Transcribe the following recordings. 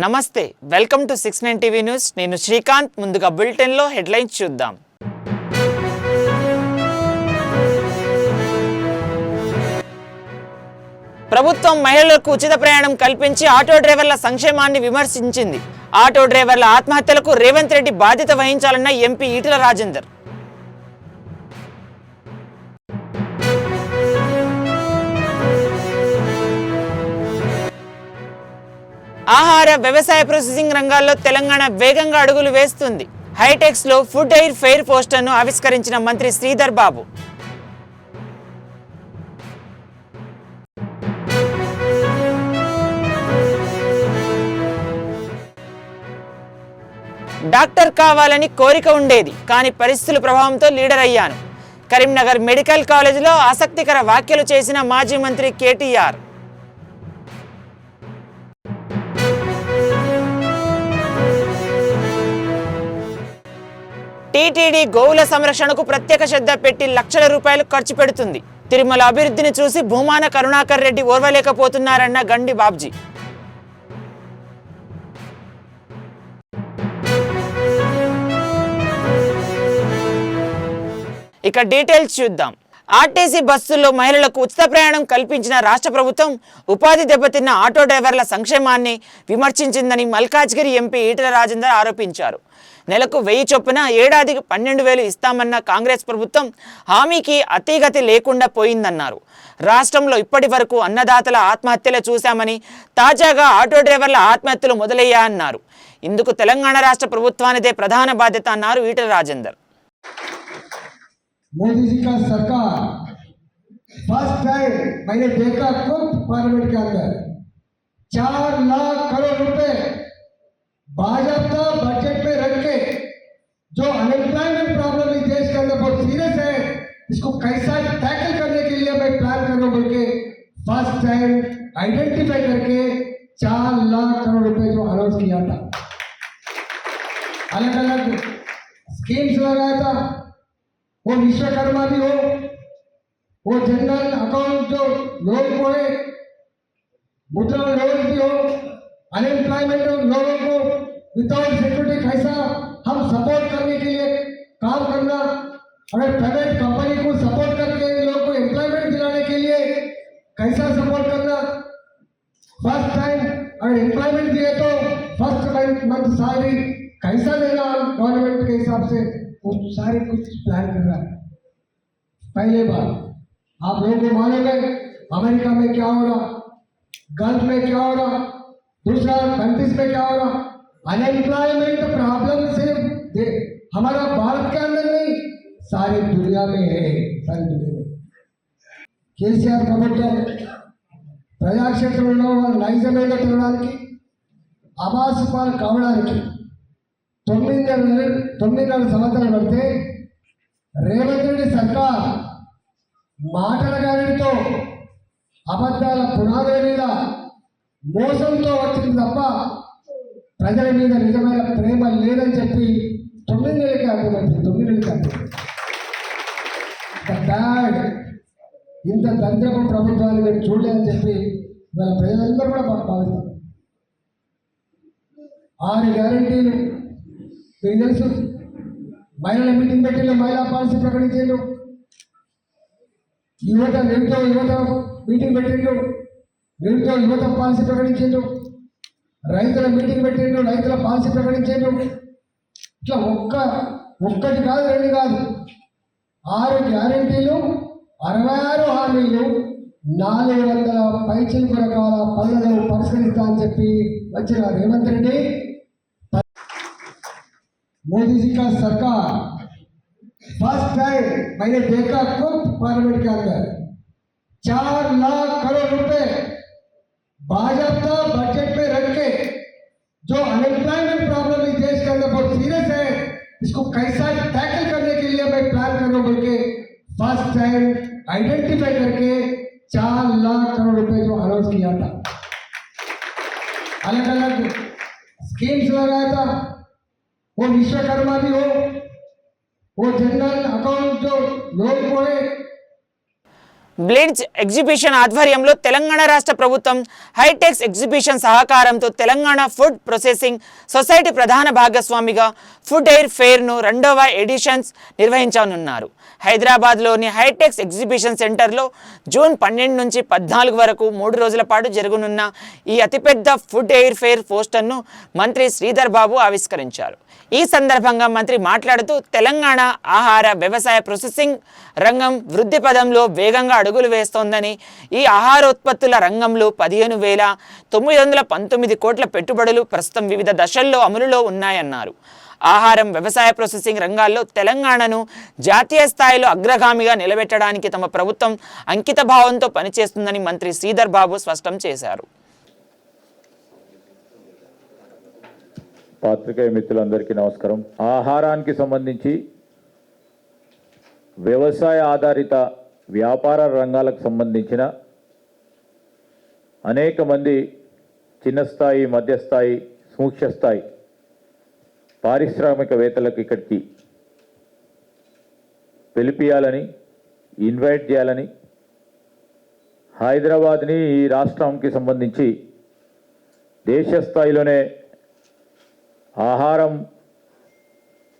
నమస్తే, welcome to 69 TV news. నేను శ్రీకాంత్. ముందుగా బులెటిన్లో హెడ్లైన్స్ చూద్దాం. ప్రభుత్వం మహిళలకు ఉచిత ప్రయాణం కల్పించి ఆటో డ్రైవర్ల సంక్షేమాన్ని విమర్శించింది. ఆటో డ్రైవర్ల ఆత్మహత్యలకు రేవంత్ రెడ్డి బాధ్యత వహించాలన్న ఎంపీ ఈటెల రాజేందర్. ఆహార వ్యవసాయ ప్రాసెసింగ్ రంగాల్లో తెలంగాణ వేగంగా అడుగులు వేస్తుంది. హైటెక్స్లో ఫుడ్ ఎయిర్ ఫెయిర్ పోస్టర్ను ఆవిష్కరించిన మంత్రి శ్రీధర్ బాబు. డాక్టర్ కావాలని కోరిక ఉండేది, కానీ పరిస్థితుల ప్రభావంతో లీడర్ అయ్యాను. కరీంనగర్ మెడికల్ కాలేజీలో ఆసక్తికర వ్యాఖ్యలు చేసిన మాజీ మంత్రి కేటీఆర్. టీటీడీ గోవుల సంరక్షణకు ప్రత్యేక శ్రద్ధ పెట్టి లక్షల రూపాయలు ఖర్చు పెడుతుంది. తిరుమల అభివృద్ధిని చూసి భూమాన కరుణాకర్ రెడ్డి ఓర్వలేకపోతున్నారన్న గండి బాబ్జీ. ఇక డీటెయిల్స్ చూద్దాం. ఆర్టీసీ బస్సుల్లో మహిళలకు ఉచిత ప్రయాణం కల్పించిన రాష్ట్ర ప్రభుత్వం ఉపాధి దెబ్బతిన్న ఆటో డ్రైవర్ల సంక్షేమాన్ని విమర్శించిందని మల్కాజ్గిరి ఎంపీ ఈటెల రాజేందర్ ఆరోపించారు. నెలకు 1000 చొప్పున ఏడాదికి 12,000 ఇస్తామన్న కాంగ్రెస్ ప్రభుత్వం హామీకి అతీగతి లేకుండా పోయిందన్నారు. రాష్ట్రంలో ఇప్పటి వరకు అన్నదాతల ఆత్మహత్యలు చూశామని, తాజాగా ఆటో డ్రైవర్ల ఆత్మహత్యలు మొదలయ్యాయన్నారు. ఇందుకు తెలంగాణ రాష్ట్ర ప్రభుత్వానిదే ప్రధాన బాధ్యత అన్నారు ఈటెల రాజేందర్. मोदी जी का सरकार फर्स्ट टाइम मैंने देखा खुद पार्लियामेंट के अंदर 4 लाख करोड़ रुपए भाजपा बजट में रख के जो अनएम्प्लॉयमेंट प्रॉब्लम इस देश के अंदर बहुत सीरियस है, इसको कैसा टैकल करने के लिए मैं प्लान कर रहा हूँ बोल के फर्स्ट टाइम आइडेंटिफाई करके 4 लाख करोड़ रुपए जो अनाउंस किया था, अलग अलग स्कीम्स लगाया था. वो विश्वकर्मा भी हो, वो जनरल अकाउंट जो लोन को है, मुद्रा लोन भी हो, अनएम्प्लॉयमेंट लोगों को विदाउट सिक्योरिटी कैसा हम सपोर्ट करने के लिए काम करना, अगर प्राइवेट कंपनी को सपोर्ट करके लोगों को एम्प्लॉयमेंट दिलाने के लिए कैसा सपोर्ट करना. फर्स्ट टाइम अगर एम्प्लॉयमेंट दिए तो फर्स्ट मंथ सैलरी कैसा देना गवर्नमेंट के हिसाब से, वो सारे कुछ प्लान कर रहा है. पहले बार आप लोगों को मालूम है अमेरिका में क्या हो रहा, गल्फ में क्या हो रहा, दूसरा कंट्रीज में क्या हो रहा. अनएम्प्लॉयमेंट प्रॉब्लम सिर्फ हमारा भारत के अंदर नहीं, सारी दुनिया में है. सारी दुनिया में కేసీఆర్ ప్రభుత్వం ప్రజాక్షేత్రంలో వాళ్ళ నైజమేదో తినడానికి ఆవాస పాలు కావడానికి 9 సంవత్సరాలు పడితే రేవంత్ రెడ్డి సర్కార్ మాటల గారితో అబద్ధాల పునాదుల మీద మోసంతో వచ్చింది తప్ప ప్రజల మీద నిజమైన ప్రేమ లేదని చెప్పి 9 నెలలకి అర్థమైంది. 9 నెలలకి అర్థమైంది. బ్యాడ్ ఇంత తంత్రపు ప్రభుత్వాన్ని మేము చూడలేదని చెప్పి వాళ్ళ ప్రజలందరూ కూడా భావిస్తారు. 6 గ్యారెంటీలు మీకు తెలుసు. మహిళల మీటింగ్ పెట్టిన మహిళా పాలసీ ప్రకటించారు. నిరుద్యోగ యువత మీటింగ్ పెట్టిండు, నిరుద్యోగ యువత పాలసీ ప్రకటించారు. రైతుల మీటింగ్ పెట్టిండు, రైతుల పాలసీ ప్రకటించారు. ఇట్లా ఒక్కటి కాదు, 2 కాదు, 6 గ్యారెంటీలు, 66 హామీలు, 400 పైచిలుకు రకాల పనులను పరిష్కరిస్తా అని చెప్పి వచ్చిన రేవంత్ రెడ్డి. मोदी जी का सरकार फर्स्ट टाइम मैंने देखा खुद पार्लियामेंट के अंदर 4 लाख करोड़ रुपए भाजपा बजट में रख के जो अनएम्प्लॉयमेंट प्रॉब्लम इस देश के अंदर बहुत सीरियस है, इसको कैसा टैकल करने के लिए मैं प्लान कर रहा हूँ बोल के फर्स्ट टाइम आइडेंटिफाई करके 4 लाख करोड़ रुपए जो अनाउंस किया था, अलग अलग स्कीम्स लगाया था. वो विश्वकर्मा भी हो, वो जनरल अकाउंट जो लोन को है. బ్లిడ్జ్ ఎగ్జిబిషన్ ఆధ్వర్యంలో తెలంగాణ రాష్ట్ర ప్రభుత్వం హైటెక్స్ ఎగ్జిబిషన్ సహకారంతో తెలంగాణ ఫుడ్ ప్రాసెసింగ్ సొసైటీ ప్రధాన భాగస్వామిగా ఫుడ్ ఎయిర్ ఫేర్ను 2వ ఎడిషన్స్ నిర్వహించనున్నారు. హైదరాబాద్లోని హైటెక్స్ ఎగ్జిబిషన్ సెంటర్లో జూన్ 12 నుంచి 14 వరకు 3 రోజుల పాటు జరగనున్న ఈ అతిపెద్ద ఫుడ్ ఎయిర్ ఫేర్ పోస్టర్ను మంత్రి శ్రీధర్ బాబు ఆవిష్కరించారు. ఈ సందర్భంగా మంత్రి మాట్లాడుతూ తెలంగాణ ఆహార వ్యవసాయ ప్రాసెసింగ్ రంగం వృద్ధి పదంలో వేగంగా అడుగులు వేస్తోందని, ఈ ఆహారోత్పత్తుల రంగంలో 15,919 కోట్ల పెట్టుబడులు ప్రస్తుతం వివిధ దశల్లో అమలులో ఉన్నాయన్నారు. ఆహారం వ్యవసాయ ప్రాసెసింగ్ రంగాల్లో తెలంగాణను జాతీయ స్థాయిలో అగ్రగామిగా నిలబెట్టడానికి తమ ప్రభుత్వం అంకిత భావంతో పనిచేస్తుందని మంత్రి శ్రీధర్ బాబు స్పష్టం చేశారు. పాత్రికేయ మిత్రులందరికీ నమస్కారం. ఆహారానికి సంబంధించి వ్యవసాయ ఆధారిత వ్యాపార రంగాలకు సంబంధించిన అనేక మంది చిన్న స్థాయి, మధ్యస్థాయి, సూక్ష్మ స్థాయి పారిశ్రామికవేత్తలకు ఇక్కడికి పిలిపియాలని, ఇన్వైట్ చేయాలని హైదరాబాద్ని ఈ రాష్ట్రానికి సంబంధించి దేశ స్థాయిలోనే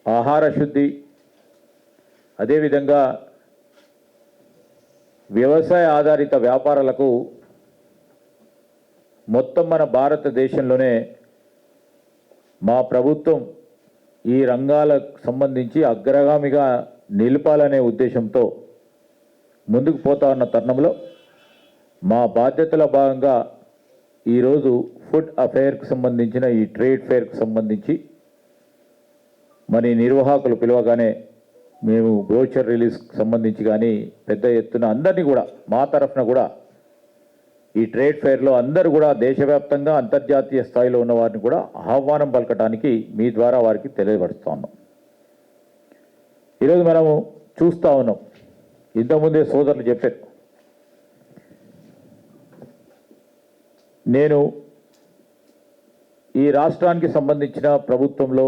ఆహార శుద్ధి, అదేవిధంగా వ్యవసాయ ఆధారిత వ్యాపారాలకు మొత్తం మన భారతదేశంలోనే మా ప్రభుత్వం ఈ రంగాలకు సంబంధించి అగ్రగామిగా నిలపాలనే ఉద్దేశంతో ముందుకు పోతా ఉన్న తరుణంలో మా బాధ్యతల భాగంగా ఈరోజు ఫుడ్ అఫైర్కి సంబంధించిన ఈ ట్రేడ్ ఫేర్కి సంబంధించి మరి నిర్వాహకులు పిలవగానే మేము బ్రోచర్ రిలీజ్కి సంబంధించి కానీ పెద్ద ఎత్తున అందరినీ కూడా మా తరఫున కూడా ఈ ట్రేడ్ ఫేర్లో అందరూ కూడా దేశవ్యాప్తంగా అంతర్జాతీయ స్థాయిలో ఉన్న వారిని కూడా ఆహ్వానం పలకటానికి మీ ద్వారా వారికి తెలియపరుస్తూ ఉన్నాం. ఈరోజు మనము చూస్తూ ఉన్నాం, ఇంతకుముందే సోదరులు చెప్పారు, నేను ఈ రాష్ట్రానికి సంబంధించిన ప్రభుత్వంలో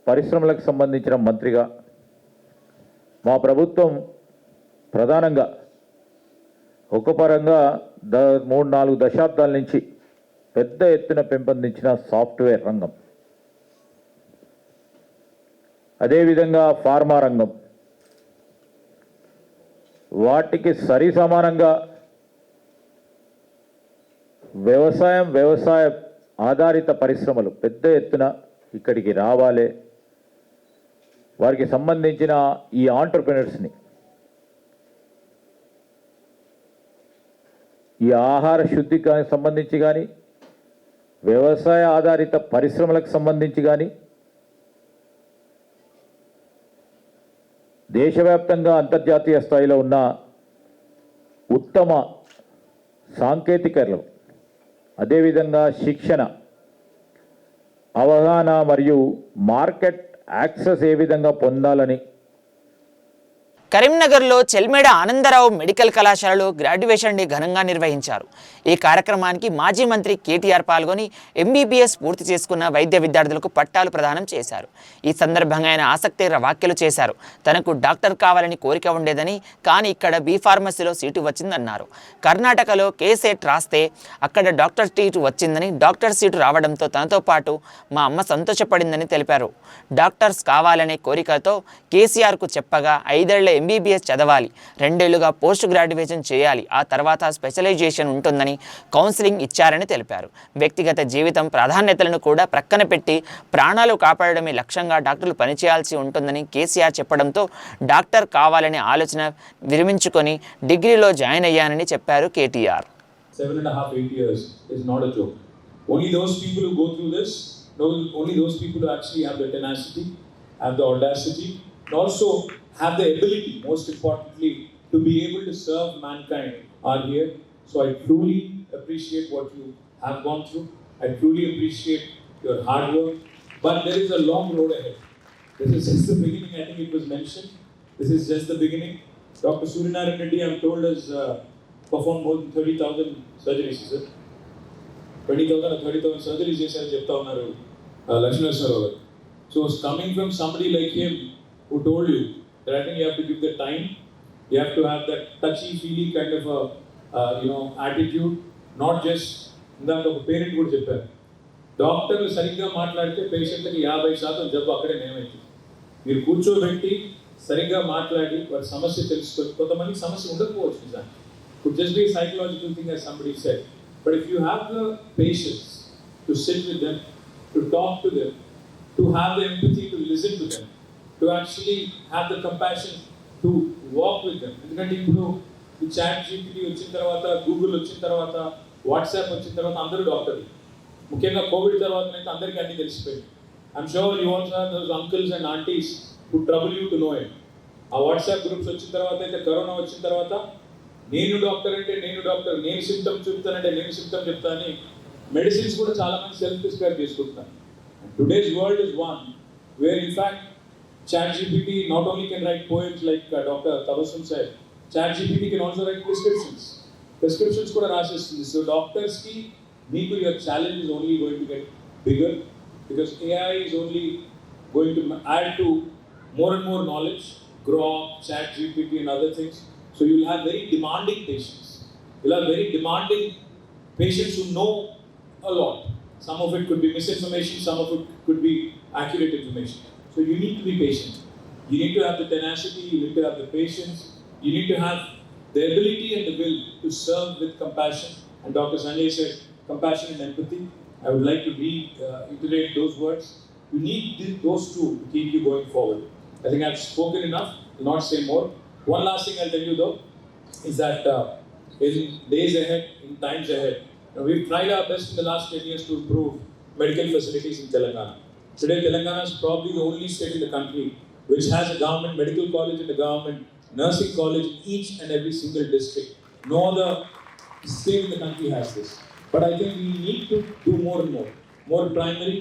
పరిశ్రమలకు సంబంధించిన మంత్రిగా మా ప్రభుత్వం ప్రధానంగా ఒక పరంగా 3-4 దశాబ్దాల నుంచి పెద్ద ఎత్తున పెంపొందించిన సాఫ్ట్వేర్ రంగం, అదేవిధంగా ఫార్మా రంగం, వాటికి సరి సమానంగా వ్యవసాయ ఆధారిత పరిశ్రమలు పెద్ద ఎత్తున ఇక్కడికి రావాలి. వారికి సంబంధించిన ఈ ఆంటర్ప్రెనర్స్ని, ఈ ఆహార శుద్ధికి సంబంధించి కానీ, వ్యవసాయ ఆధారిత పరిశ్రమలకు సంబంధించి కానీ, దేశవ్యాప్తంగా అంతర్జాతీయ స్థాయిలో ఉన్న ఉత్తమ సాంకేతికతలు, అదేవిధంగా శిక్షణ, అవగాహన మరియు మార్కెట్ యాక్సెస్ ఏ విధంగా పొందాలని కరీంనగర్లో చెల్మేడ ఆనందరావు మెడికల్ కళాశాలలో గ్రాడ్యుయేషన్ డే ఘనంగా నిర్వహించారు. ఈ కార్యక్రమానికి మాజీ మంత్రి కేటీఆర్ పాల్గొని ఎంబీబీఎస్ పూర్తి చేసుకున్న వైద్య విద్యార్థులకు పట్టాలు ప్రదానం చేశారు. ఈ సందర్భంగా ఆయన ఆసక్తికర వ్యాఖ్యలు చేశారు. తనకు డాక్టర్ కావాలని కోరిక ఉండేదని, కానీ ఇక్కడ బీ ఫార్మసీలో సీటు వచ్చిందన్నారు. కర్ణాటకలో కేసెట్ రాస్తే అక్కడ డాక్టర్ సీటు వచ్చిందని, డాక్టర్ సీటు రావడంతో తనతో పాటు మా అమ్మ సంతోషపడిందని తెలిపారు. డాక్టర్స్ కావాలనే కోరికతో కేసీఆర్కు చెప్పగా 5 ఏళ్ల ఎంబీబీఎస్ చదవాలి, 2 ఏళ్లుగా పోస్ట్ గ్రాడ్యుయేషన్ చేయాలి, ఆ తర్వాత స్పెషలైజేషన్ ఉంటుందని కౌన్సిలింగ్ ఇచ్చారని తెలిపారు. వ్యక్తిగత జీవితం ప్రాధాన్యతలను కూడా ప్రక్కన పెట్టి ప్రాణాలు కాపాడడమే లక్ష్యంగా డాక్టర్లు పనిచేయాల్సి ఉంటుందని కేసీఆర్ చెప్పడంతో డాక్టర్ కావాలనే ఆలోచన విరమించుకొని డిగ్రీలో జాయిన్ అయ్యానని చెప్పారు KTR. 7.5-8 years is not a joke. Only those people who go through this, only those people who actually have the tenacity, have the audacity, and also have the ability, most importantly, to be able to serve mankind are here. So I truly appreciate what you have gone through. I truly appreciate your hard work. But there is a long road ahead. This is just the beginning. I think it was mentioned. This is just the beginning. Dr. Suryanarayan Reddy, I'm told, has performed more than 30,000 surgeries, is it? 20,000 or 30,000 surgeries, chesanu chepta unnaru Lakshminarayalu garu. So it's coming from somebody like him who told you that I think you have to give the time, You have to have that touchy-feely kind of attitude, not just ఇందాక ఒక parent కూడా చెప్పారు, డాక్టర్లు సరిగ్గా మాట్లాడితే పేషెంట్కి 50% జబ్బు అక్కడే నేమైతుంది. మీరు కూర్చోబెట్టి సరిగ్గా మాట్లాడి వారి సమస్య తెలుసుకొని, కొంతమంది సమస్య ఉండకపోవచ్చు నిజానికి, could just be a psychological thing as somebody said, but if you have the patience to sit with them, to talk to them, to have the empathy to listen to them, to actually have the compassion to walk with them. ఎందుకంటే ఇప్పుడు ఈ chat GPT వచ్చిన తర్వాత, Google వచ్చిన తర్వాత, WhatsApp వచ్చిన తర్వాత అందరూ డాక్టర్లు. ముఖ్యంగా కోవిడ్ తర్వాత అయితే అందరికీ అన్నీ తెలిసిపోయింది. I'm sure you also have those uncles and aunties who trouble you to know it. ఆ వాట్సాప్ గ్రూప్స్ వచ్చిన తర్వాత అయితే, కరోనా వచ్చిన తర్వాత, నేను డాక్టర్ అంటే నేను డాక్టర్, నేను సిమ్టమ్స్ చెప్తానంటే నేను సిమ్టమ్ చెప్తాను అని మెడిసిన్స్ కూడా చాలా మంది సెల్ఫ్ ప్రిస్క్రైబ్ చేసుకుంటున్నారు. Today's world is one wear in fact ChatGPT not only can write poems like Dr. Tabassum said, ChatGPT can also write prescriptions. Prescriptions kuda rasestundi. So doctors ki meeku your challenge is only going to get bigger because AI is only going to add to more and more knowledge, Grok, ChatGPT and other things. So you will have very demanding patients. You will have very demanding patients who know a lot. Some of it could be misinformation, some of it could be accurate information. So you need to be patient. You need to have the tenacity, you need to have the patience, you need to have the ability and the will to serve with compassion. And Dr. Sanjay said, compassion and empathy. I would like to reiterate those words. You need those two to keep you going forward. I think I've spoken enough, will not say more. One last thing I'll tell you though, is that in days ahead, in times ahead, we've tried our best in the last 10 years to improve medical facilities in Telangana. Today, Telangana is probably the only state in the country which has a government medical college and a government nursing college in each and every single district. No other state in the country has this. But I think we need to do more and more. More primary,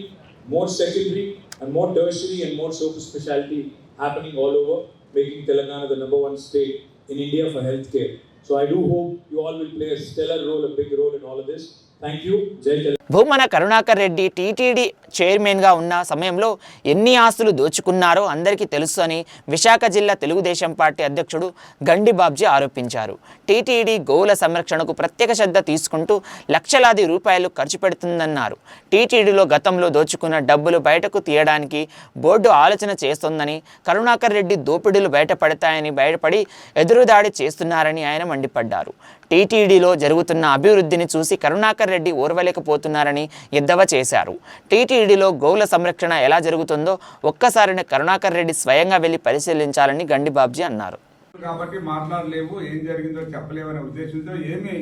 more secondary, and more tertiary and more super specialty happening all over, making Telangana the #1 state in India for healthcare. So I do hope you all will play a stellar role, a big role in all of this. Thank you. Jai Telangana. Bhumana Karunakar Reddy TTD చైర్మన్గా ఉన్న సమయంలో ఎన్ని ఆస్తులు దోచుకున్నారో అందరికీ తెలుసు అని విశాఖ జిల్లా Telugu Desam party అధ్యక్షుడు గండి బాబ్జీ ఆరోపించారు. టీటీడీ గోవుల సంరక్షణకు ప్రత్యేక శ్రద్ధ తీసుకుంటూ లక్షలాది రూపాయలు ఖర్చు పెడుతుందన్నారు. టీటీడీలో గతంలో దోచుకున్న డబ్బులు బయటకు తీయడానికి బోర్డు ఆలోచన చేస్తోందని, కరుణాకర్ రెడ్డి దోపిడీలు బయటపడతాయని భయపడి ఎదురుదాడి చేస్తున్నారని ఆయన మండిపడ్డారు. టీటీడీలో జరుగుతున్న అభివృద్ధిని చూసి కరుణాకర్ రెడ్డి ఓర్వలేకపోతున్నారని ఎద్దవ చేశారు. టీటీడీలో గోవుల సంరక్షణ ఎలా జరుగుతుందో ఒక్కసారిని కరుణాకర్ రెడ్డి స్వయంగా వెళ్లి పరిశీలించాలని గండి బాబ్జీ అన్నారు. కాబట్టి మాట్లాడలేవు, ఏం జరిగిందో చెప్పలేవనే ఉద్దేశంతో ఏమి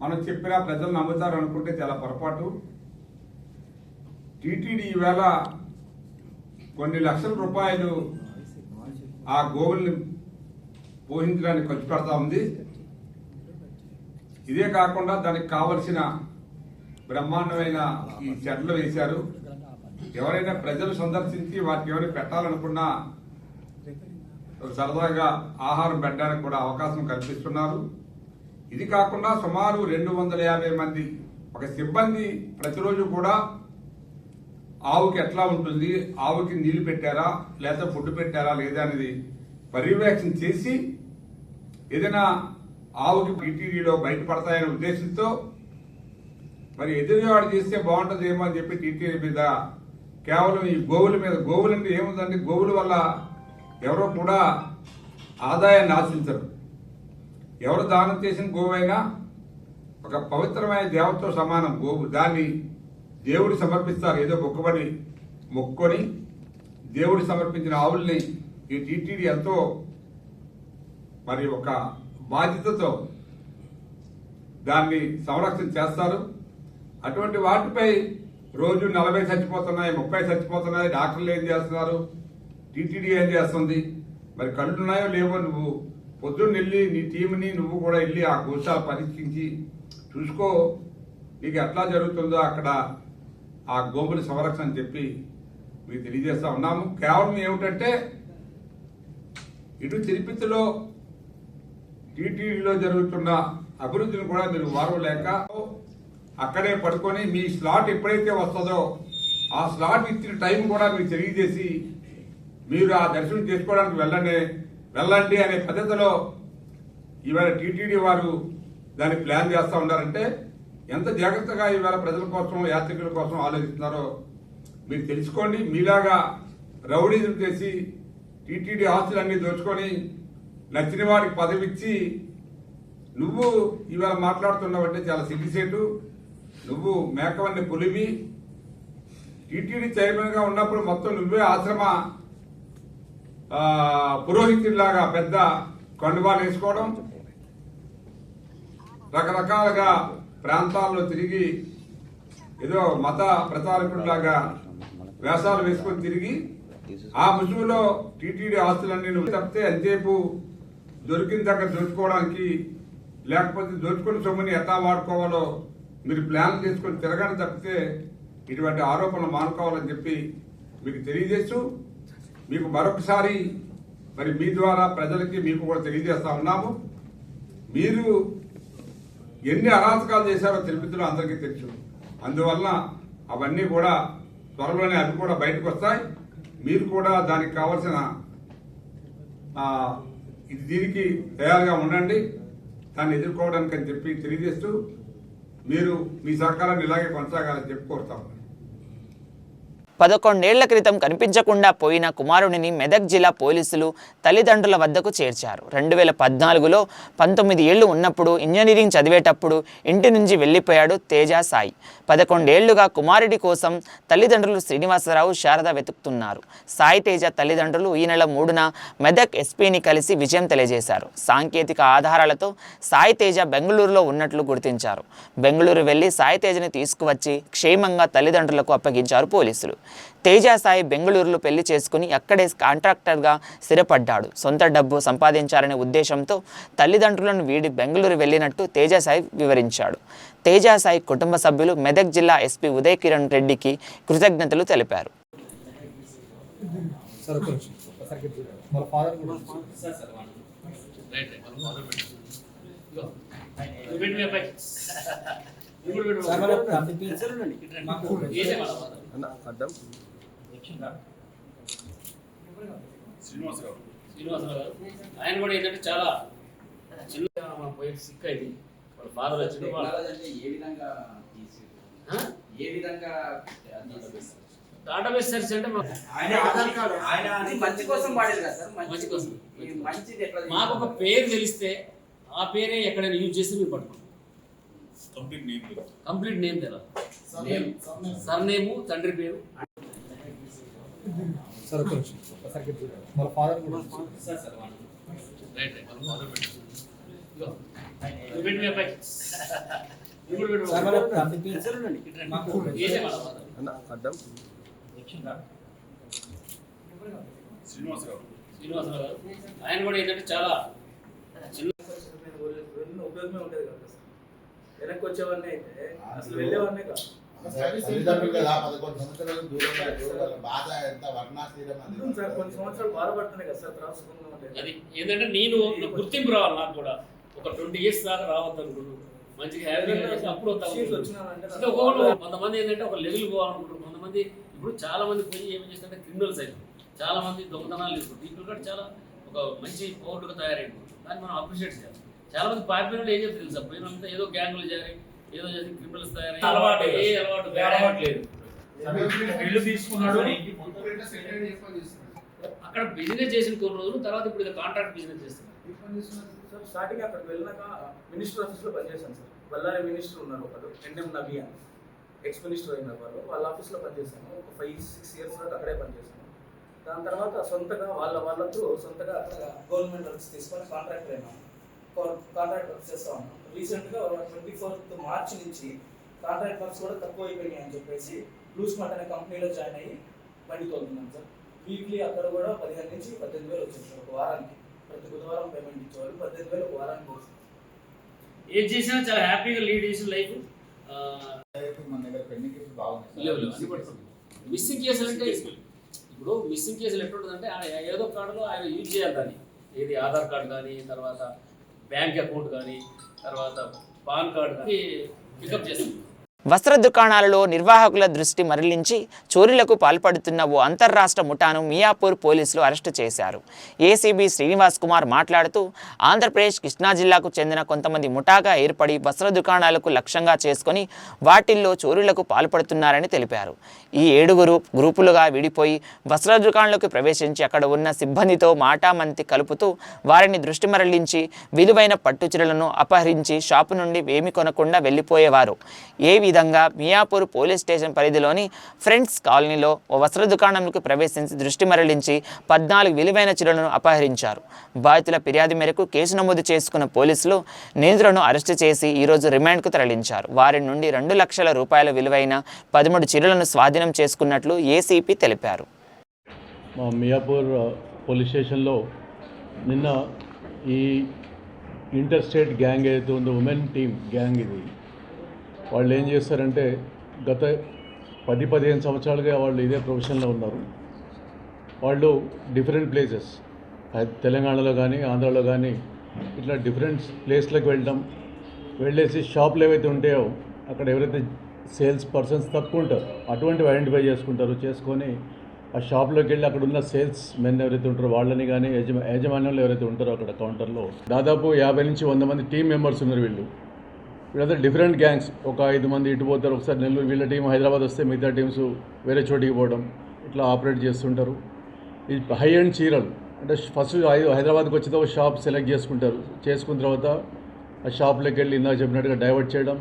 మనం చెప్పినా ప్రజలు నమ్ముతారు అనుకుంటే చాలా పొరపాటు. టీటీడీ ఈవేళ కొన్ని లక్షల రూపాయలు ఆ గోవుల్ని పోషించడానికి ఖర్చు పెడతా ఉంది. ఇదే కాకుండా దానికి కావలసిన బ్రహ్మాండమైన ఈ చెట్లు వేశారు. ఎవరైనా ప్రజలు సందర్శించి వాటికి ఎవరైనా పెట్టాలనుకున్నా సరదాగా ఆహారం పెట్టడానికి కూడా అవకాశం కల్పిస్తున్నారు. ఇది కాకుండా సుమారు 250 మంది ఒక సిబ్బంది ప్రతిరోజు కూడా ఆవుకి ఎట్లా ఉంటుంది, ఆవుకి నీళ్లు పెట్టారా లేదా ఫుడ్ పెట్టారా లేదా అనేది పర్యవేక్షణ చేసి ఏదైనా ఆవుకి టీటీడీలో బయటపడతాయనే ఉద్దేశంతో మరి ఎదురువాడు చేస్తే బాగుంటుందేమో అని చెప్పి టీటీడీ మీద కేవలం ఈ గోవుల మీద, గోవులు అంటే ఏముందంటే గోవుల వల్ల ఎవరో కూడా ఆదాయాన్ని ఆశించరు. ఎవరు దానం చేసిన గోవైనా ఒక పవిత్రమైన దేవతతో సమానం గోవు. దాన్ని దేవుడు సమర్పిస్తారు. ఏదో మొక్కుకొని దేవుడు సమర్పించిన ఆవుల్ని ఈ టీటీడీ ఎంతో మరి ఒక బాధ్యతతో దాన్ని సంరక్షణ చేస్తారు. అటువంటి వాటిపై రోజు 40 చచ్చిపోతున్నాయి, 30 చచ్చిపోతున్నాయి. డాక్టర్లు ఏం చేస్తున్నారు, టీటీడీ ఏం చేస్తుంది, మరి కళ్ళున్నాయో లేవో నువ్వు పొద్దున్న వెళ్ళి నీ టీంని నువ్వు కూడా వెళ్ళి ఆ గోశాల పరీక్షించి చూసుకో, నీకు ఎట్లా జరుగుతుందో అక్కడ ఆ గోవుల సంరక్షణ అని చెప్పి మీకు తెలియజేస్తా ఉన్నాము. కేవలం ఏమిటంటే ఇటు తిరుపతిలో టీటీడీలో జరుగుతున్న అభివృద్ధిని కూడా మీరు వారవలేక అక్కడే పడుకొని మీ స్లాట్ ఎప్పుడైతే వస్తుందో ఆ స్లాట్ ఇచ్చిన టైం కూడా మీకు తెలియజేసి మీరు ఆ దర్శనం చేసుకోవడానికి వెళ్ళండి అనే పద్ధతిలో ఇవాళ టీటీడీ వారు దాన్ని ప్లాన్ చేస్తూ ఉన్నారంటే ఎంత జాగ్రత్తగా ఇవాళ ప్రజల కోసం యాత్రికుల కోసం ఆలోచిస్తున్నారో మీరు తెలుసుకోండి. మీలాగా రౌడీజం చేసి టీటీడీ ఆస్తులన్నీ దోచుకొని నచ్చిన వారికి పదవిచ్చి నువ్వు ఇవాళ మాట్లాడుతున్నావంటే చాలా సిగ్గుసేటు. నువ్వు మేకవన్ని పులివి. టీటీడీ చైర్మన్గా ఉన్నప్పుడు మొత్తం నువ్వే ఆశ్రమ పురోహితుడిలాగా పెద్ద కండువాలు వేసుకోవడం, రకరకాలుగా ప్రాంతాల్లో తిరిగి ఏదో మత ప్రచారకుడిలాగా వేషాలు వేసుకొని తిరిగి ఆ ముసుగులో టీటీడీ ఆస్తులన్నీ నువ్వు తప్పితే అంతేపు దొరికిన దగ్గర దోచుకోవడానికి, లేకపోతే దోచుకున్న సొమ్ముని ఎట్లా వాడుకోవాలో మీరు ప్లాన్ చేసుకొని తిరగని తప్పితే ఇటువంటి ఆరోపణలు మానుకోవాలని చెప్పి మీకు తెలియజేస్తూ మీకు మరొకసారి మరి మీ ద్వారా ప్రజలకి మీకు కూడా తెలియజేస్తా ఉన్నాము. మీరు ఎన్ని అరాచకాలు చేశారో తిరుపతిలో అందరికీ తెలుసు. అందువల్ల అవన్నీ కూడా త్వరలోనే అవి కూడా బయటకు వస్తాయి. మీరు కూడా దానికి కావలసిన దీనికి తయారుగా ఉండండి, దాన్ని ఎదుర్కోవడానికి అని చెప్పి తెలియజేస్తూ మీరు మీ సహకారాన్ని ఇలాగే కొనసాగాలని చెప్పి కోరుతాం. 11 ఏళ్ల క్రితం కనిపించకుండా పోయిన కుమారుడిని మెదక్ జిల్లా పోలీసులు తల్లిదండ్రుల వద్దకు చేర్చారు. 2014లో 19 ఏళ్లు ఉన్నప్పుడు ఇంజనీరింగ్ చదివేటప్పుడు ఇంటి నుంచి వెళ్లిపోయాడు తేజ సాయి. 11 ఏళ్లుగా కుమారుడి కోసం తల్లిదండ్రులు శ్రీనివాసరావు, శారద వెతుకుతున్నారు. సాయి తేజ తల్లిదండ్రులు ఈ నెల 3న మెదక్ ఎస్పీని కలిసి విజయం తెలియజేశారు. సాంకేతిక ఆధారాలతో సాయి తేజ బెంగళూరులో ఉన్నట్లు గుర్తించారు. బెంగళూరు వెళ్లి సాయి తేజని తీసుకువచ్చి క్షేమంగా తల్లిదండ్రులకు అప్పగించారు పోలీసులు. తేజ సాయి బెంగళూరులో పెళ్లి చేసుకుని అక్కడే కాంట్రాక్టర్గా స్థిరపడ్డాడు. సొంత డబ్బు సంపాదించాలనే ఉద్దేశంతో తల్లిదండ్రులను వీడి బెంగళూరు వెళ్ళినట్టు తేజ సాయి వివరించాడు. తేజ సాయి కుటుంబ సభ్యులు మెదక్ జిల్లా ఎస్పీ ఉదయ్ కిరణ్ రెడ్డికి కృతజ్ఞతలు తెలిపారు. శ్రీనివాసరావు గారు ఆయన కూడా ఏంటంటే చాలా చిన్న పోయి సిక్ అయింది. వాళ్ళ ఫాదర్ వచ్చింది. డేటాబేస్ సెర్చ్ అంటే మంచి కోసం వాడేది కదా సార్. మంచి కోసం మంచిది ఎట్లా మాకు ఒక పేరు తెలిస్తే ఆ పేరే ఎక్కడైనా యూజ్ చేసి మేము పట్టుకుంటాం. కంప్లీట్ నేమ్ తెలియదు, సర్నేము, తండ్రి పేరు. శ్రీనివాసరావు గారు ఆయన కూడా ఏంటంటే చాలా చిన్న ఉపయోగమే ఉండేది కదా సార్. వెనక్కి వచ్చేవాడిని అయితే అసలు వెళ్ళేవాడినే కాదు. కొన్ని సంవత్సరాలు బాధపడుతున్నాయి కదా సార్. అది ఏంటంటే నేను గుర్తింపు రావాలి. నాకు కూడా ఒక 20 years దాకా రావద్దు అనుకుంటున్నాను. మంచిగా హ్యాపీగా అప్పుడు అంటే ఒక్కొక్కరు కొంతమంది ఏంటంటే ఒక లెవెల్ పోవాలనుకుంటారు. కొంతమంది ఇప్పుడు చాలా మంది పోయి ఏం చేస్తారంటే క్రిమినల్స్ అయితే చాలా మంది దొంగతనాలు చేసుకుంటారు. ఇప్పుడు కూడా చాలా ఒక మంచి పౌరుడుగా తయారైంది. దాన్ని మనం అప్రిషియేట్ చేయాలి. చాలా మంది పార్టీలు ఏం చెప్తారు తెలుసా, పోయినంతా ఏదో గ్యాంగులు చేరి ఏదో చేసి క్రిమినల్స్ తయారై అలవాటు లేదు. ఇల్లు తీసుకున్నాడు, అక్కడ బిజినెస్ చేసిన కొన్ని రోజులు తర్వాత ఇప్పుడు కాంట్రాక్ట్ బిజినెస్ చేస్తారు. సార్ స్టార్టింగ్ అక్కడికి వెళ్ళినాక మినిస్టర్ ఆఫీస్లో పనిచేశాను సార్. బళ్ళారి మినిస్టర్ ఉన్నారు ఒకరు, ఎన్ఎం నబీ అని, ఎక్స్ మినిస్టర్ అయినారు వాళ్ళు. వాళ్ళ ఆఫీస్లో పనిచేశాను. ఒక 5-6 years దాకా అక్కడే పనిచేశాను. దాని తర్వాత సొంతగా వాళ్ళతో సొంతగా అక్కడ గవర్నమెంట్ వర్క్స్ తీసుకొని కాంట్రాక్టర్ అయినాము. కాంట్రాక్ట్ వర్క్స్ చేస్తా ఉన్నాం. రీసెంట్గా 24th March నుంచి కాంట్రాక్ట్ వర్క్స్ కూడా తక్కువ అయిపోయినాయి అని చెప్పేసి బ్లూ స్మార్ట్ అనే కంపెనీలో జాయిన్ అయ్యి బండి తోలుతున్నాం సార్. వీక్లీ అక్కడ కూడా 15,000 నుంచి 18,000 వచ్చేది సార్. ఒక వారానికి ప్రతి బుధవారం పేమెంట్ ఇచ్చేవాళ్ళు. 18,000 ఒక వారానికి వస్తుంది. ఏం చేసినా చాలా హ్యాపీగా లీడ్ చేసిన లైఫ్. మిస్సింగ్ కేసులు అంటే ఇప్పుడు మిస్సింగ్ కేసులు ఎట్లుంటుందంటే ఏదో కార్డులో ఆయన యూజ్ చేయాలి దాన్ని. ఏది ఆధార్ కార్డు కానీ, తర్వాత బ్యాంక్ అకౌంట్ కానీ, తర్వాత పాన్ కార్డు కానీ పికప్ చేస్తాం. వస్త్ర దుకాణాలలో నిర్వాహకుల దృష్టి మరలించి చోరీలకు పాల్పడుతున్న ఓ అంతర్రాష్ట్ర ముఠాను మియాపూర్ పోలీసులు అరెస్టు చేశారు. ఏసీబీ శ్రీనివాస్ కుమార్ మాట్లాడుతూ ఆంధ్రప్రదేశ్ కృష్ణా జిల్లాకు చెందిన కొంతమంది ముఠాగా ఏర్పడి వస్త్ర దుకాణాలకు లక్ష్యంగా చేసుకుని వాటిల్లో చోరీలకు పాల్పడుతున్నారని తెలిపారు. ఈ 7 గ్రూపులుగా విడిపోయి వస్త్ర దుకాణాలకు ప్రవేశించి అక్కడ ఉన్న సిబ్బందితో మాటామంతి కలుపుతూ వారిని దృష్టి మరలించి విలువైన పట్టుచీరలను అపహరించి షాపు నుండి ఏమి కొనకుండా వెళ్ళిపోయేవారు. ఏ విధంగా మియాపూర్ పోలీస్ స్టేషన్ పరిధిలోని ఫ్రెండ్స్ కాలనీలో ఓ వస్త్ర దుకాణంలోకి ప్రవేశించి దృష్టి మరలించి 14 విలువైన చీరలను అపహరించారు. బాధితుల ఫిర్యాదు మేరకు కేసు నమోదు చేసుకున్న పోలీసులు నిందితులను అరెస్టు చేసి ఈరోజు రిమాండ్కు తరలించారు. వారి నుండి 2 లక్షల రూపాయల విలువైన 13 చీరలను స్వాధీనం చేసుకున్నట్లు ఏసీపీ తెలిపారు. మా మియాపూర్ పోలీస్ స్టేషన్లో నిన్న ఈ ఇంటర్ స్టేట్ గ్యాంగ్ ఏదైతే ఉందో ఉమెన్ టీమ్ గ్యాంగ్ ఇది, వాళ్ళు ఏం చేస్తారంటే గత 10-15 సంవత్సరాలుగా వాళ్ళు ఇదే ప్రొఫెషన్లో ఉన్నారు. వాళ్ళు డిఫరెంట్ ప్లేసెస్ తెలంగాణలో కానీ ఆంధ్రాలో కానీ ఇట్లా డిఫరెంట్ ప్లేస్లకు వెళ్ళేసి షాపులు ఏవైతే ఉంటాయో అక్కడ ఎవరైతే సేల్స్ పర్సన్స్ తక్కువ ఉంటారు అటువంటివి ఐడెంటిఫై చేసుకొని ఆ షాప్లోకి వెళ్ళి అక్కడ ఉన్న సేల్స్ మెన్ ఎవరైతే ఉంటారో వాళ్ళని కానీ యాజమాన్యంలో ఎవరైతే ఉంటారో అక్కడ కౌంటర్లో దాదాపు 50 నుంచి 100 మంది టీం మెంబర్స్ ఉన్నారు. వీళ్ళంతా డిఫరెంట్ గ్యాంగ్స్. ఒక 5 మంది ఇటు పోతారు, ఒకసారి నెల్లూరు వీళ్ళ టీం హైదరాబాద్ వస్తే మిగతా టీమ్స్ వేరే చోటికి పోవడం ఇట్లా ఆపరేట్ చేస్తుంటారు. ఈ హై అండ్ చీరలు అంటే ఫస్ట్ హైదరాబాద్కి వచ్చితే ఒక షాప్ సెలెక్ట్ చేసుకున్న తర్వాత ఆ షాప్లోకి వెళ్ళి ఇందాక చెప్పినట్టుగా డైవర్ట్ చేయడం,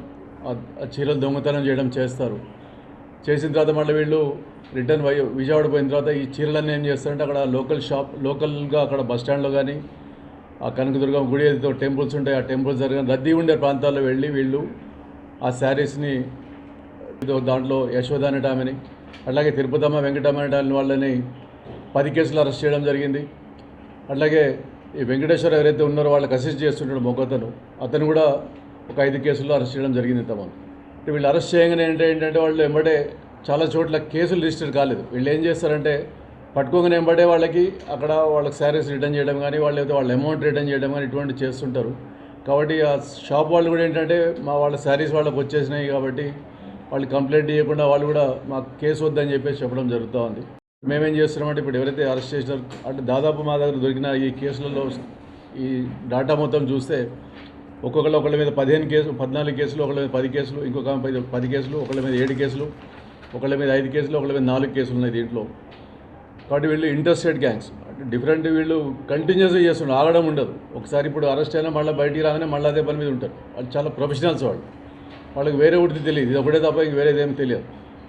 ఆ చీరలు దొంగతనం చేయడం చేస్తారు. చేసిన తర్వాత మళ్ళీ వీళ్ళు రిటర్న్ విజయవాడ పోయిన తర్వాత ఈ చీరలన్నీ ఏం చేస్తారంటే అక్కడ లోకల్గా అక్కడ బస్ స్టాండ్లో కానీ ఆ కనకదుర్గం గుడి ఏదైతే టెంపుల్స్ ఉంటాయి ఆ టెంపుల్స్ జరిగిన రద్దీ ఉండే ప్రాంతాల్లో వెళ్ళి వీళ్ళు ఆ శారీస్ని దాంట్లో యశోద అనే ఆమెని అట్లాగే తిరుపతమ్మ వెంకటమ్మ అనే వాళ్ళని 10 కేసులు అరెస్ట్ చేయడం జరిగింది. అట్లాగే ఈ వెంకటేశ్వర ఎవరైతే ఉన్నారో వాళ్ళకి అసిస్ట్ చేస్తుంటాడు మొగతను, అతను కూడా ఒక 5 కేసుల్లో అరెస్ట్ చేయడం జరిగింది. ఇంతమంది వీళ్ళు అరెస్ట్ చేయగానే ఏంటంటే వాళ్ళు వెంబడే చాలా చోట్ల కేసులు రిజిస్టర్ కాలేదు. వీళ్ళు ఏం చేస్తారంటే పట్టుకోగానే వెంబడే వాళ్ళకి అక్కడ వాళ్ళకి శారీస్ రిటర్న్ చేయడం కానీ వాళ్ళ అమౌంట్ రిటర్న్ చేయడం కానీ ఇటువంటివి చేస్తుంటారు. కాబట్టి ఆ షాప్ వాళ్ళు కూడా ఏంటంటే వాళ్ళ శారీస్ వాళ్ళకి వచ్చేసినాయి కాబట్టి వాళ్ళు కంప్లైంట్ చేయకుండా వాళ్ళు కూడా మాకు కేసు వద్దని చెప్పేసి చెప్పడం జరుగుతూ ఉంది. మేమేం చేస్తున్నామంటే ఇప్పుడు ఎవరైతే అరెస్ట్ చేసినారో అంటే దాదాపు మా దగ్గర దొరికిన ఈ కేసులలో ఈ డాటా మొత్తం చూస్తే ఒకళ్ళ మీద 14 కేసులు, ఒకళ్ళ మీద 10 కేసులు, ఇంకొక 10 కేసులు, ఒకళ్ళ మీద 7 కేసులు, ఒకళ్ళ మీద 5 కేసులు, ఒకళ్ళ మీద 4 కేసులు ఉన్నాయి దీంట్లో. కాబట్టి వీళ్ళు ఇంటర్ స్టేట్ గ్యాంగ్స్ అంటే డిఫరెంట్, వీళ్ళు కంటిన్యూస్గా చేస్తున్నారు, ఆగడం ఉండదు. ఒకసారి ఇప్పుడు అరెస్ట్ అయినా మళ్ళీ బయటికి రాగానే మళ్ళీ అదే పని మీద ఉంటారు. వాళ్ళు చాలా ప్రొఫెషనల్స్ వాళ్ళకి వేరే ఉడితే తెలియదు, ఇది ఒకటే తప్ప ఇంక వేరేది ఏమి తెలియదు.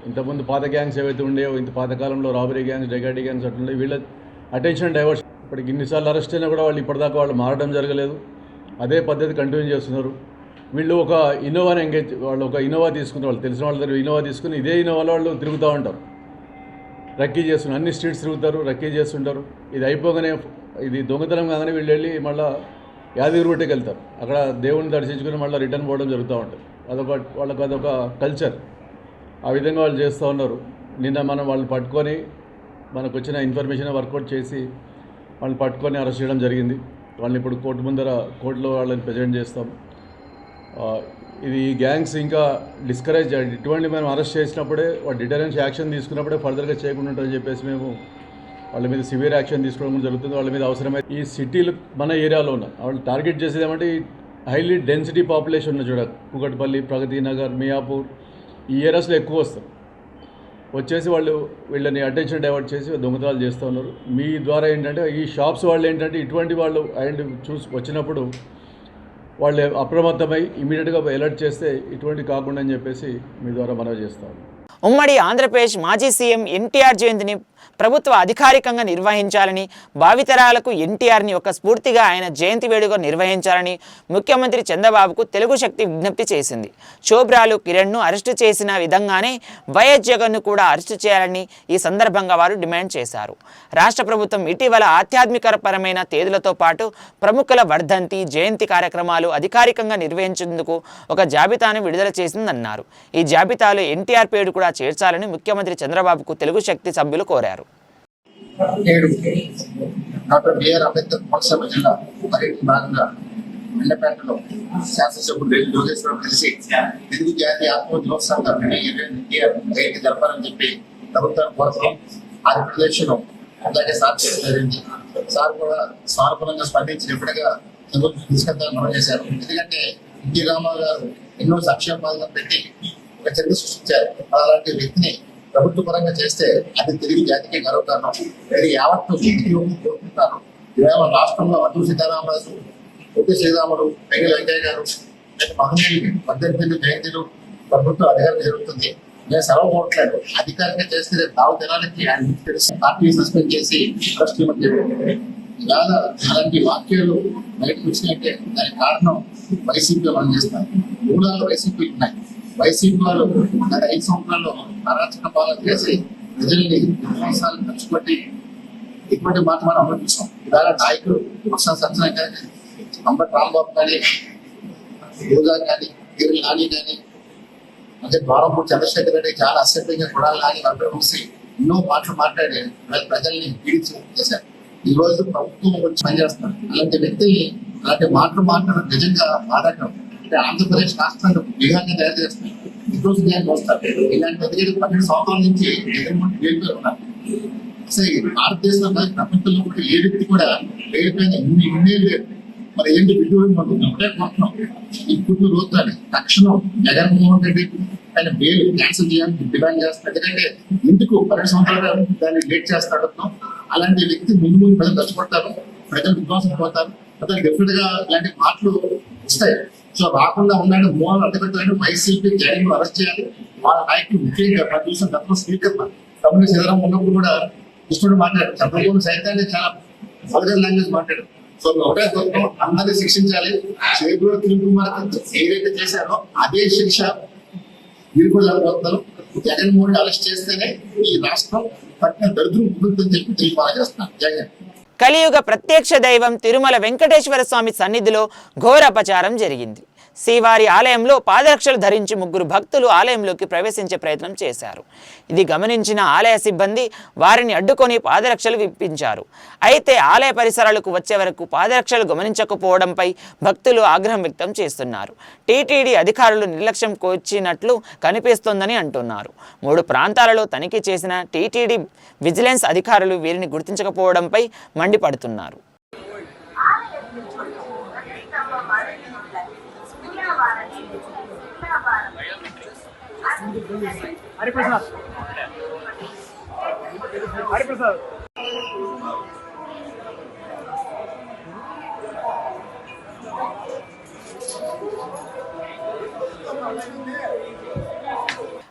ఇంతకుముందు పాత గ్యాంగ్స్ ఏవైతే ఉండేవో ఇంత పాతకాలంలో రాబరీ గ్యాంగ్స్, డెకాటీ గ్యాంగ్స్ అట్లుండే వీళ్ళ అటెన్షన్ డైవర్షన్. ఇప్పటికి ఇన్నిసార్లు అరెస్ట్ అయినా కూడా వాళ్ళు ఇప్పటిదాకా వాళ్ళు మారడం జరగలేదు, అదే పద్ధతి కంటిన్యూ చేస్తున్నారు. వీళ్ళు ఒక ఇన్నోవాని వాళ్ళు ఒక ఇన్నోవా తీసుకుంటారు, వాళ్ళు తెలిసిన వాళ్ళ దగ్గర ఇన్నోవా తీసుకుని ఇదే ఇన్నోవాలో వాళ్ళు తిరుగుతూ ఉంటారు, రక్కీ చేస్తున్నారు, అన్ని స్ట్రీట్స్ తిరుగుతారు, రక్కీ చేస్తుంటారు. ఇది అయిపోగానే ఇది దొంగతనం కాగానే వీళ్ళు వెళ్ళి మళ్ళీ యాదగిరిగుట్టకి వెళ్తారు, అక్కడ దేవుడిని దర్శించుకుని మళ్ళీ రిటర్న్ పోవడం జరుగుతూ ఉంటుంది. వాళ్ళకి అదొక కల్చర్. ఆ విధంగా వాళ్ళు చేస్తూ ఉన్నారు. నిన్న మనం వాళ్ళని పట్టుకొని మనకు వచ్చిన ఇన్ఫర్మేషన్ వర్కౌట్ చేసి వాళ్ళని పట్టుకొని అరెస్ట్ చేయడం జరిగింది. వాళ్ళని ఇప్పుడు కోర్టులో వాళ్ళని ప్రజెంట్ చేస్తాం. ఇది ఈ గ్యాంగ్స్ ఇంకా డిస్కరేజ్ ఇటువంటి మనం అరెస్ట్ చేసినప్పుడే వాళ్ళు డిటరెన్స్ యాక్షన్ తీసుకున్నప్పుడే ఫర్దర్గా చేయకుండా ఉంటారని చెప్పేసి మేము వాళ్ళ మీద సివియర్ యాక్షన్ తీసుకోవడం జరుగుతుంది. వాళ్ళ మీద అవసరమైతే ఈ సిటీలు మన ఏరియాలో ఉన్న వాళ్ళు టార్గెట్ చేసేది ఏమంటే హైలీ డెన్సిటీ పాపులేషన్ ఉన్న చూడ కూకట్పల్లి, ప్రగతి నగర్, మియాపూర్ ఈ ఏరియాస్లో ఎక్కువ వస్తారు. వచ్చేసి వీళ్ళని అటెన్షన్ డైవర్ట్ చేసి దొంగతనాలు చేస్తూ ఉన్నారు. మీ ద్వారా ఏంటంటే ఈ షాప్స్ వాళ్ళు ఏంటంటే ఇటువంటి వాళ్ళు వచ్చినప్పుడు వాళ్ళు అప్రమత్తమై ఇమీడియట్గా అలర్ట్ చేస్తే ఇటువంటి కాకుండా అని చెప్పేసి మీ ద్వారా మనవి చేస్తాను. ఉమ్మడి ఆంధ్రప్రదేశ్ మాజీ సీఎం ఎన్టీఆర్ జయంతిని ప్రభుత్వ అధికారికంగా నిర్వహించాలని, భావితరాలకు ఎన్టీఆర్ని ఒక స్ఫూర్తిగా ఆయన జయంతి వేడుక నిర్వహించాలని ముఖ్యమంత్రి చంద్రబాబుకు తెలుగు శక్తి విజ్ఞప్తి చేసింది. శోభ్రాలు కిరణ్ను అరెస్టు చేసిన విధంగానే వైఎస్ జగన్ను కూడా అరెస్టు చేయాలని ఈ సందర్భంగా వారు డిమాండ్ చేశారు. రాష్ట్ర ప్రభుత్వం ఇటీవల ఆధ్యాత్మికపరమైన తేదీలతో పాటు ప్రముఖుల వర్ధంతి, జయంతి కార్యక్రమాలు అధికారికంగా నిర్వహించేందుకు ఒక జాబితాను విడుదల చేసిందన్నారు. ఈ జాబితాలో ఎన్టీఆర్ పేరు కూడా చేర్చాలని ముఖ్యమంత్రి చంద్రబాబుకు తెలుగు శక్తి సభ్యులు కోరారు. నేడు డాక్టర్ బిఆర్ అంబేద్కర్ కోనసీమ జిల్లా పర్యటన భాగంగా మండపేటలో శాసనసభ్యుడు రేపు యోగేశ్వరరావు కలిసి తెలుగు జాతి ఆత్మోద్యోగ జయంతి జరపాలని చెప్పి ప్రభుత్వం కోసం ఆంధ్రప్రదేశ్లో అలాగే సార్ జరిగింది. సార్ కూడా సానుకూలంగా స్పందించినప్పుడుగా తీసుకెళ్తాను మనం చేశారు. ఎందుకంటే ఎన్టీ రామారావు గారు ఎన్నో సంక్షేమాలను పెట్టి ఒక చరిత్ర సృష్టించారు. అలాంటి వ్యక్తిని ప్రభుత్వ పరంగా చేస్తే అది తెలుగు జాతికి గర్వకారణం. ఇది యావత్తు కోరుకుంటున్నారు. ఇవాళ రాష్ట్రంలో అటు సీతారామరాజు, పొట్టి శ్రీరాముడు, పెంగళ వెంకయ్య గారు మహనీయులు 18 జయంతిలు ప్రభుత్వ అధికారం జరుగుతుంది. నేను సర్వపోవట్లేదు. అధికారిగా చేస్తే తావు దినాలకి ఆయన తెలిసి పార్టీ సస్పెండ్ చేసి అరెస్ట్ చేయమని చెప్పి ఇవాళ అలాంటి వాక్యాలు బయటకు వచ్చినట్టే దానికి కారణం వైసీపీ వాళ్ళు చేస్తారు. మూలాలు వైసీపీ ఉన్నాయి. వైసీపీ వాళ్ళు గత 5 సంవత్సరాల్లో అరాచక పాలన చేసి ప్రజల్ని విశ్వాసాలు ఖర్చుపెట్టి ఇటువంటి మాట మనం అమర్పించాం. ఇవాళ నాయకులు వరుస సత్యనారాయణ కానీ, అంబటి రాంబాబు కానీ, యోగా కానీ, గిరి నాని కానీ, అంటే ద్వారంపూడి చంద్రశేఖర్ రెడ్డి చాలా అసభ్యంగా కొడాలి నాని అందరూ కలిసి ఎన్నో మాటలు మాట్లాడి ప్రజల్ని పీడించి చేశారు. ఈ రోజు ప్రభుత్వం వచ్చి పనిచేస్తారు. అలాంటి వ్యక్తి అలాంటి మాటలు మాట్లాడడం నిజంగా బాధాకరం. అంటే ఆంధ్రప్రదేశ్ రాష్ట్రాన్ని బిహార్గా తయారు చేస్తారు. ఈ రోజు నేను వస్తారు. ఇలాంటి 12 సంవత్సరాల నుంచి జగన్మోహన్ వేలు ఉన్నారు. అసలు భారతదేశంలో ప్రపంచంలో కూడా ఏ వ్యక్తి కూడా పేరు పైన ఇన్నే లేదు. మరి ఏంటి విడ్డూరం ఒకటే కోరుతున్నాం. ఈ కుటుంబ రోజులని తక్షణం జగన్మోహన్ రెడ్డి ఆయన బెయిల్ క్యాన్సిల్ చేయాలని డిమాండ్ చేస్తారు. ఎందుకంటే ఎందుకు 12 సంవత్సరాలు దాన్ని లేట్ చేస్తాడు. అలాంటి వ్యక్తి ముందు ముందు ప్రజలు దర్శపడతారు, ప్రజలు విశ్వాసం పోతారు. ప్రజలు డెఫినెట్ గా ఇలాంటి మాటలు వస్తాయి. సో రాకుండా ఉండాలని మూలాలు అడ్డపెట్టాలని వైసీపీ జగన్ అరెస్ట్ చేయాలి. వాళ్ళ నాయకులు ముఖ్యంగా ప్రతిపక్షం గతంలో స్పీకర్ తమిళ సీతారాం ఉన్నప్పుడు కూడా కృష్ణుడు మాట్లాడారు. చంద్రబాబు సైతాన్ని చాలా వల్గర్ లాంగ్వేజ్ మాట్లాడారు. సో ఒకటే గొప్ప అందరినీ శిక్షించాలి. చేపూరు తిరుగుమార్గం ఏదైతే చేశారో అదే శిక్ష మీరు కూడా జరగబోతున్నారు. జగన్మోహన్ అరెస్ట్ చేస్తేనే ఈ రాష్ట్రం పట్టిన దరిద్రం ఉంటుందని చెప్పి తీర్మానం చేస్తున్నారు. జగన్ కలియుగ ప్రత్యక్ష దైవం తిరుమల వెంకటేశ్వర స్వామి సన్నిధిలో ఘోర అపచారం జరిగింది. శ్రీవారి ఆలయంలో పాదరక్షలు ధరించి 3 భక్తులు ఆలయంలోకి ప్రవేశించే ప్రయత్నం చేశారు. ఇది గమనించిన ఆలయ సిబ్బంది వారిని అడ్డుకొని పాదరక్షలు విప్పించారు. అయితే ఆలయ పరిసరాలకు వచ్చే వరకు పాదరక్షలు గమనించకపోవడంపై భక్తులు ఆగ్రహం వ్యక్తం చేస్తున్నారు. టీటీడీ అధికారులు నిర్లక్ష్యం కోర్చినట్లు కనిపిస్తోందని అంటున్నారు. 3 ప్రాంతాలలో తనిఖీ చేసిన టీటీడీ విజిలెన్స్ అధికారులు వీరిని గుర్తించకపోవడంపై మండిపడుతున్నారు.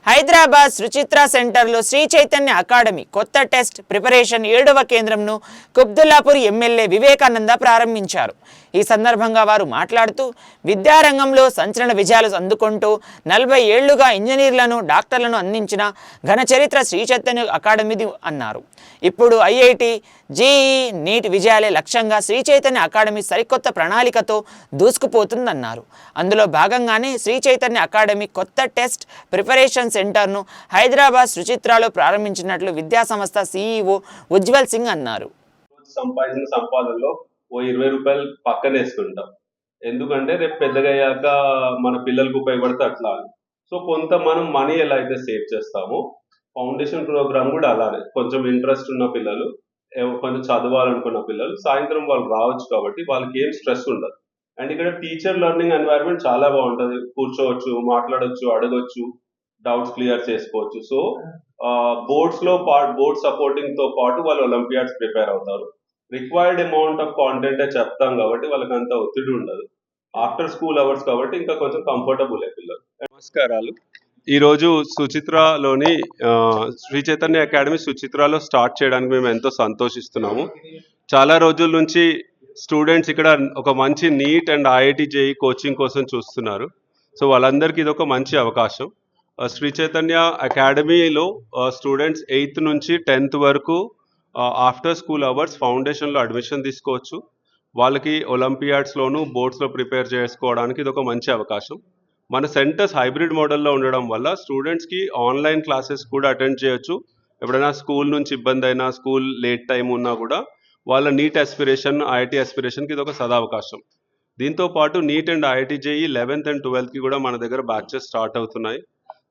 హైదరాబాద్ సుచిత్ర సెంటర్లో శ్రీ చైతన్య అకాడమీ కొత్త టెస్ట్ ప్రిపరేషన్ 7వ కేంద్రంను కుబ్దుల్లాపూర్ ఎమ్మెల్యే వివేకానంద ప్రారంభించారు. ఈ సందర్భంగా వారు మాట్లాడుతూ విద్యారంగంలో సంచలన విజయాలు అందుకుంటూ 40 ఏళ్లుగా ఇంజనీర్లను, డాక్టర్లను అందించిన ఘన చరిత్ర శ్రీ చైతన్య అకాడమీది అన్నారు. ఇప్పుడు ఐఐటి, జేఈఈ, నీట్ విజయాలే లక్ష్యంగా శ్రీ చైతన్య అకాడమీ సరికొత్త ప్రణాళికతో దూసుకుపోతుందన్నారు. అందులో భాగంగానే శ్రీ చైతన్య అకాడమీ కొత్త టెస్ట్ ప్రిపరేషన్ సెంటర్ను హైదరాబాద్ సుచిత్రలో ప్రారంభించినట్లు విద్యాసంస్థ సీఈఓ ఉజ్వల్ సింగ్ అన్నారు. సంపాదించిన సంపాదనలో ఓ 20 రూపాయలు పక్కన వేసుకుంటాం. ఎందుకంటే రేపు పెద్దగా అయ్యాక మన పిల్లలకు ఉపయోగపడితే అట్లా. సో కొంత మనం మనీ ఎలా అయితే సేవ్ చేస్తామో ఫౌండేషన్ ప్రోగ్రామ్ కూడా అలానే. కొంచెం ఇంట్రెస్ట్ ఉన్న పిల్లలు, కొంచెం చదవాలనుకున్న పిల్లలు సాయంత్రం వాళ్ళు రావచ్చు కాబట్టి వాళ్ళకి ఏం స్ట్రెస్ ఉండదు. అండ్ ఇక్కడ టీచర్ లెర్నింగ్ ఎన్వైరన్మెంట్ చాలా బాగుంటుంది. కూర్చోవచ్చు, మాట్లాడవచ్చు, అడగొచ్చు, డౌట్స్ క్లియర్ చేసుకోవచ్చు. సో బోర్డ్ సపోర్టింగ్ తో పాటు వాళ్ళు ఒలింపియాడ్స్ ప్రిపేర్ అవుతారు. రిక్వైర్డ్ అమౌంట్ ఆఫ్ కాంటెంటే చెప్తాం కాబట్టి వాళ్ళకి అంత ఒత్తిడి ఉండదు. ఆఫ్టర్ స్కూల్ అవర్స్ కాబట్టి ఇంకా కొంచెం కంఫర్టబుల్ పిల్లలు. నమస్కారాలు. ఈరోజు సుచిత్రలోని శ్రీ చైతన్య అకాడమీ సుచిత్రలో స్టార్ట్ చేయడానికి మేము ఎంతో సంతోషిస్తున్నాము. చాలా రోజుల నుంచి స్టూడెంట్స్ ఇక్కడ ఒక మంచి NEET and IIT JEE coaching కోసం చూస్తున్నారు. సో వాళ్ళందరికీ ఇది ఒక మంచి అవకాశం. శ్రీ చైతన్య అకాడమీలో స్టూడెంట్స్ 8th నుంచి 10th వరకు ఆఫ్టర్ స్కూల్ అవర్స్ ఫౌండేషన్లో అడ్మిషన్ తీసుకోవచ్చు. వాళ్ళకి ఒలింపియాడ్స్లోను, బోర్డ్స్లో ప్రిపేర్ చేసుకోవడానికి ఇది ఒక మంచి అవకాశం. మన సెంటర్స్ హైబ్రిడ్ మోడల్లో ఉండడం వల్ల స్టూడెంట్స్కి ఆన్లైన్ క్లాసెస్ కూడా అటెండ్ చేయొచ్చు. ఎప్పుడైనా స్కూల్ నుంచి ఇబ్బంది అయినా, స్కూల్ లేట్ టైం ఉన్నా కూడా వాళ్ళ నీట్ ఆస్పిరేషన్, ఐఐటి ఆస్పిరేషన్కి ఇది ఒక సదావకాశం. దీంతో పాటు NEET and IIT JEE 11th and 12th కూడా మన దగ్గర బ్యాచెస్ స్టార్ట్ అవుతున్నాయి.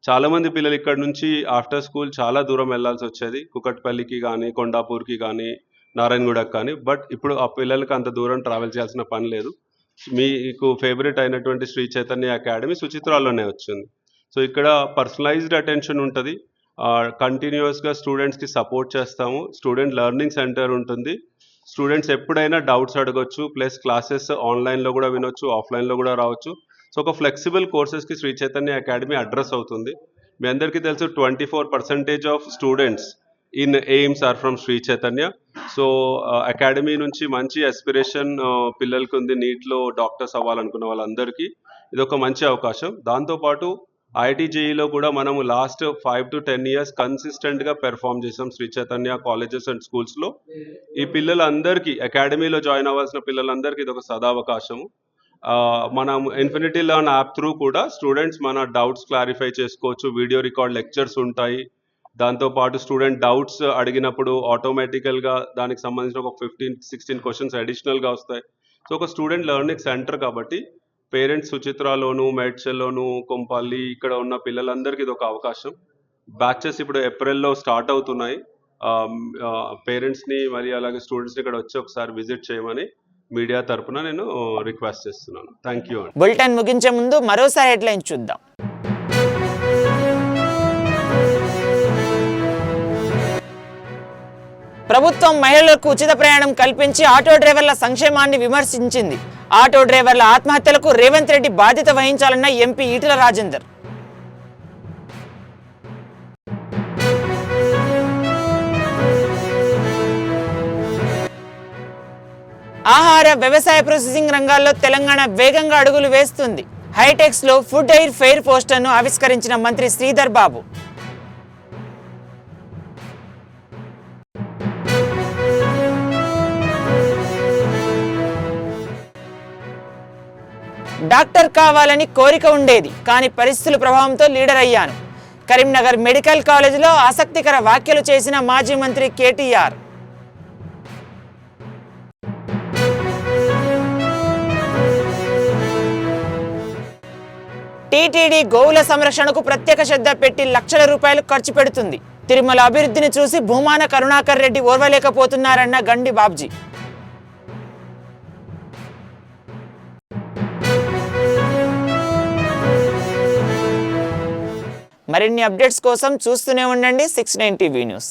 చాలామంది పిల్లలు ఇక్కడ నుంచి ఆఫ్టర్ స్కూల్ చాలా దూరం వెళ్ళాల్సి వచ్చేది, కుకట్పల్లికి కానీ, కొండాపూర్కి కానీ, నారాయణగూడకి కానీ. బట్ ఇప్పుడు ఆ పిల్లలకి అంత దూరం ట్రావెల్ చేయాల్సిన పని లేదు. మీకు ఫేవరెట్ అయినటువంటి శ్రీ చైతన్య అకాడమీ సుచిత్రాల్లోనే వచ్చింది. సో ఇక్కడ పర్సనలైజ్డ్ అటెన్షన్ ఉంటుంది, కంటిన్యూస్గా స్టూడెంట్స్కి సపోర్ట్ చేస్తాము. స్టూడెంట్ లెర్నింగ్ సెంటర్ ఉంటుంది, స్టూడెంట్స్ ఎప్పుడైనా డౌట్స్ అడగొచ్చు, ప్లస్ క్లాసెస్ ఆన్లైన్లో కూడా వినొచ్చు, ఆఫ్లైన్లో కూడా రావచ్చు. సో ఒక ఫ్లెక్సిబుల్ కోర్సెస్కి శ్రీ చైతన్య అకాడమీ అడ్రస్ అవుతుంది. మీ అందరికీ తెలుసు 24% of students in AIIMS are from Sri Chaitanya. So academy నుంచి మంచి ఎస్పిరేషన్ పిల్లలకి ఉంది, నీట్లో డాక్టర్స్ అవ్వాలనుకున్న వాళ్ళందరికీ ఇది ఒక మంచి అవకాశం. దాంతోపాటు ఐఐటి జేఈలో కూడా మనము లాస్ట్ 5 to 10 years కన్సిస్టెంట్గా పెర్ఫామ్ చేసాం శ్రీ చైతన్య కాలేజెస్ అండ్ స్కూల్స్లో. ఈ పిల్లలందరికీ అకాడమీలో జాయిన్ అవ్వాల్సిన పిల్లలందరికీ ఇది ఒక సదావకాశము. మనం ఇన్ఫినిటీ లర్న్ యాప్ త్రూ కూడా స్టూడెంట్స్ మన డౌట్స్ క్లారిఫై చేసుకోవచ్చు, వీడియో రికార్డ్ లెక్చర్స్ ఉంటాయి. దాంతోపాటు స్టూడెంట్ డౌట్స్ అడిగినప్పుడు ఆటోమేటికల్గా దానికి సంబంధించిన ఒక 15-16 క్వశ్చన్స్ అడిషనల్గా వస్తాయి. సో ఒక స్టూడెంట్ లెర్నింగ్ సెంటర్ కాబట్టి పేరెంట్స్ సుచిత్రాలోను, మేడ్చల్లోను, కొంపల్లి ఇక్కడ ఉన్న పిల్లలందరికీ ఇది ఒక అవకాశం. బ్యాచెస్ ఇప్పుడు ఏప్రిల్లో స్టార్ట్ అవుతున్నాయి. పేరెంట్స్ని మరి అలాగే స్టూడెంట్స్ని ఇక్కడ వచ్చి ఒకసారి విజిట్ చేయమని మీడియా తరపున నేను రిక్వెస్ట్ చేస్తున్నాను. Thank you. బులెటిన్ ముగించే ముందు మరోసారి హెడ్లైన్ చూద్దాం. ప్రభుత్వం మహిళలకు ఉచిత ప్రయాణం కల్పించి ఆటో డ్రైవర్ల సంక్షేమాన్ని విమర్శించింది. ఆటో డ్రైవర్ల ఆత్మహత్యలకు రేవంత్ రెడ్డి బాధ్యత వహించాలన్న ఎంపీ ఈటెల రాజేందర్. ఆహార వ్యవసాయ ప్రాసెసింగ్ రంగాల్లో తెలంగాణ వేగంగా అడుగులు వేస్తుంది. హైటెక్స్ లో ఫుడ్ ఎయిర్ ఫెయిర్ పోస్టర్ను ఆవిష్కరించిన మంత్రి శ్రీధర్ బాబు. డాక్టర్ కావాలని కోరిక ఉండేది, కానీ పరిస్థితుల ప్రభావంతో లీడర్ అయ్యాను. కరీంనగర్ మెడికల్ కాలేజీలో ఆసక్తికర వ్యాఖ్యలు చేసిన మాజీ మంత్రి కేటీఆర్. టీటీడీ గోవుల సంరక్షణకు ప్రత్యేక శ్రద్ధ పెట్టి లక్షల రూపాయలు ఖర్చు పెడుతుంది. తిరుమల అభివృద్ధిని చూసి భూమాన కరుణాకర్ రెడ్డి ఓర్వలేకపోతున్నారన్న గండి బాబ్జీ. మరిన్ని అప్డేట్స్ కోసం చూస్తూనే ఉండండి 690 న్యూస్.